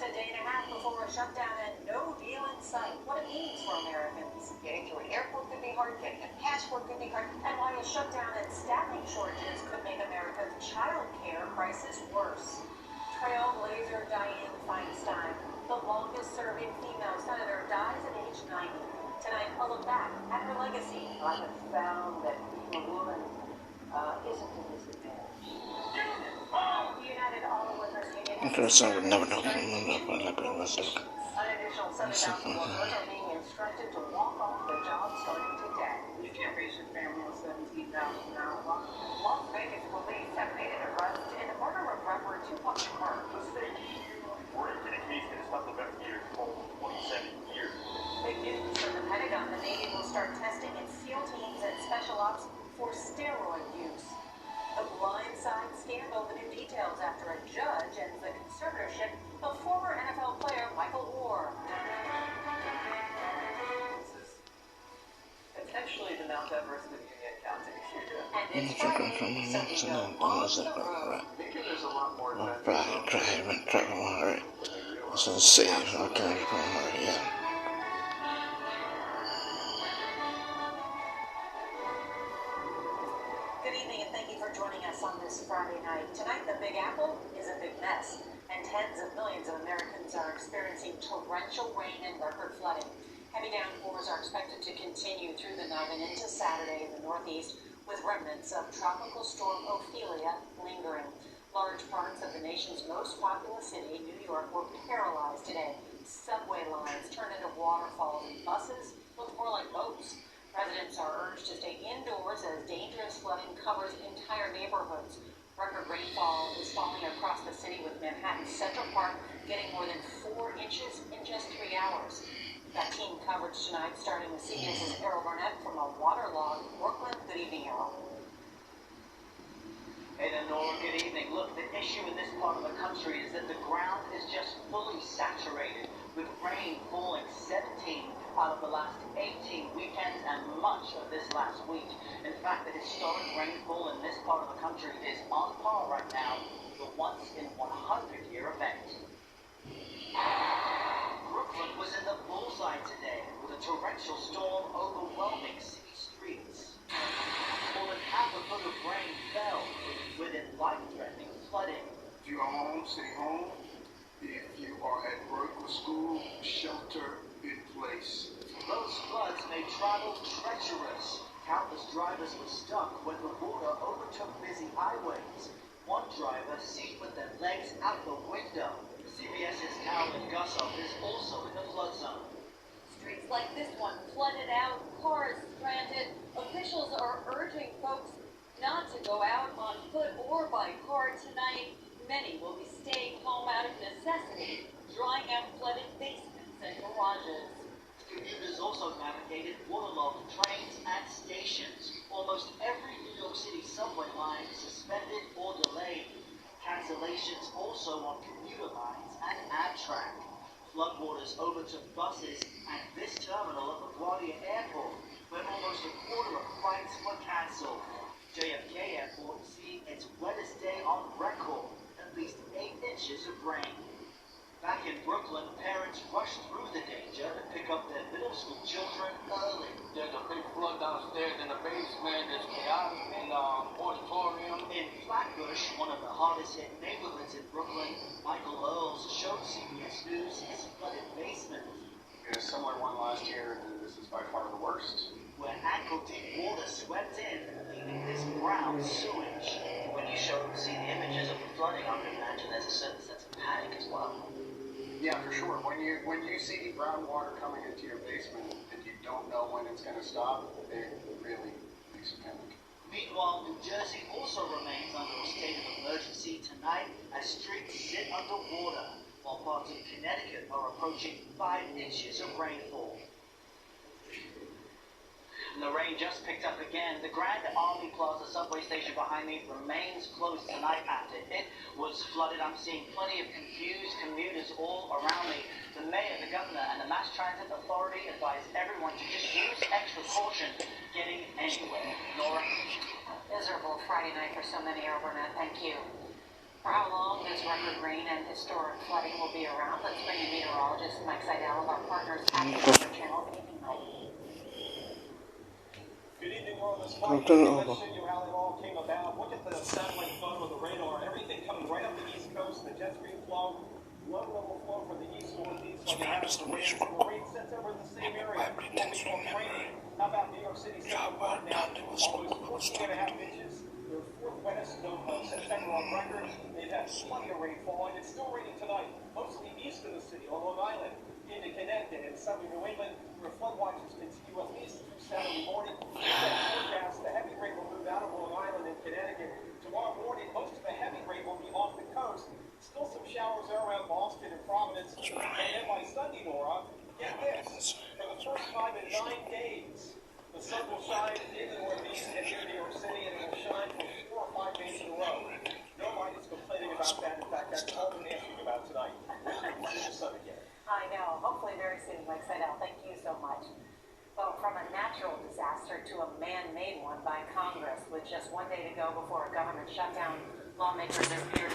a day and a half before a shutdown and no deal in sight. What it means for Americans. Getting through an airport could be hard, getting a passport could be hard, and why a shutdown and staffing shortages could make America's child care crisis worse. Trailblazer Dianne Feinstein, the longest-serving female senator, dies at age 90. Tonight, a look back at her legacy. I have found that being a woman isn't a disadvantage. United Auto Workers Union. Uninitial 7,000 workers are being instructed to walk off the job starting today. You can't base your family on $17,000 an hour. Las Vegas police have made an arrest in the murder of rapper Tupac Shakur. The state reported in a case that has stuck the best years for 27 years. Big news from the Pentagon. The Navy will start testing its SEAL teams and special ops for steroid use. The blindside scandal, the new details after a judge ends the conservatorship of former NFL player Michael Orr. This is potentially the Mount Everest of Union County. And it's Friday, so we go on the road. Maybe there's a lot more than that. Good evening and thank you for joining us on this Friday night. Tonight, the Big Apple is a big mess, and tens of millions of Americans are experiencing torrential rain and record flooding. Heavy downpours are expected to continue through the night and into Saturday in the Northeast, with remnants of Tropical Storm Ophelia lingering. Large parts of the nation's most populous city, New York, were paralyzed today. Subway lines turned into waterfalls and buses looked more like boats. Residents are urged to stay indoors as dangerous flooding covers entire neighborhoods. Record rainfall is falling across the city, with Manhattan's Central Park getting more than 4 inches in just 3 hours. That team coverage tonight, starting with CBS's Errol Barnett from a waterlogged Brooklyn. Good evening, Errol. Hey there, Nora. Good evening. Look, the issue in this part of the country is that the ground is just fully saturated, with rain falling 17 out of the last 18 weekends and much of this last week. In fact, the historic rainfall in this part of the country is on par right now with a once-in-100-year event. Brooklyn was in the bullseye today, with a torrential storm overwhelming city streets. More than half a foot of rain fell, with it life-threatening flooding. If you are home, stay home. If you are at work or school, shelter in place. Those floods made travel treacherous. Countless drivers were stuck when the water overtook busy highways. One driver seat with their legs out the window. CBS's Carolyn Gussoff is also in the flood zone. Streets like this one flooded out, cars stranded. Officials are urging folks not to go out on foot or by car tonight. Many will be staying home out of necessity, drying out flooded basements and garages. Commuters also navigated waterlogged trains and stations. Almost every New York City subway line suspended or delayed. Cancellations also on commuter lines and Amtrak. Floodwaters overtook buses and this terminal at LaGuardia Airport, where almost a quarter of flights were canceled. JFK Airport seeing its wettest day on record, at least 8 inches of rain. Back in Brooklyn, parents rushed through the danger to pick up their middle school children early. There's a big flood downstairs in the basement. There's chaos in the auditorium. In Flatbush, one of the hardest hit neighborhoods in Brooklyn, Michael Earls showed CBS News his flooded basement. We had a similar one last year, and this is by far the worst. Where ankle-deep water swept in, leaving this brown sewage. When you see the images of the flooding, I can imagine there's a certain sense of panic as well. Yeah, for sure. When you see brown water coming into your basement and you don't know when it's going to stop, it really makes you panic. Meanwhile, New Jersey also remains under a state of emergency tonight as streets sit underwater, while parts of Connecticut are approaching 5 inches of rainfall. And the rain just picked up again. The Grand Army Plaza subway station behind me remains closed tonight after it was flooded. I'm seeing plenty of confused commuters all around me. The mayor, the governor, and the Mass Transit Authority advise everyone to just use extra caution getting anywhere. Nora? Miserable Friday night for so many, Burnett. Thank you. For how long this record rain and historic flooding will be around, let's bring in meteorologist Mike Seidel of our partners at the Weather Channel. Good evening, Mike. Good evening, world. This flight, let's show you how it all came about. Look at the satellite photo of the radar. Everything coming right up the east coast. The jet stream flow, low level flow from the east northeast. Like it happens to rain. The rain sets over in the same area. What we call training. How about New York City? Now, almost 14.5 inches. Their fourth wettest September on record. They've had plenty of rainfall, and it's still raining tonight, mostly east of the city on Long Island, into Connecticut and southern New England, where flood watches continue at least through Saturday morning. Forecast, the heavy rain will move out of Long Island and Connecticut. Tomorrow morning, most of the heavy rain will be off the coast. Still some showers there around Boston and Providence. And then by Sunday, Nora, get this, for the first time in 9 days, the sun will shine in the northeast and near New York City, and it will shine for 4 or 5 days in a row. Nobody's complaining about that. In fact, that's all we're asking about tonight. We'll see the sun again. I know. Hopefully very soon, Mike Seidel. Thank you so much. Well, from a natural disaster to a man-made one by Congress, with just 1 day to go before a government shutdown, lawmakers are here to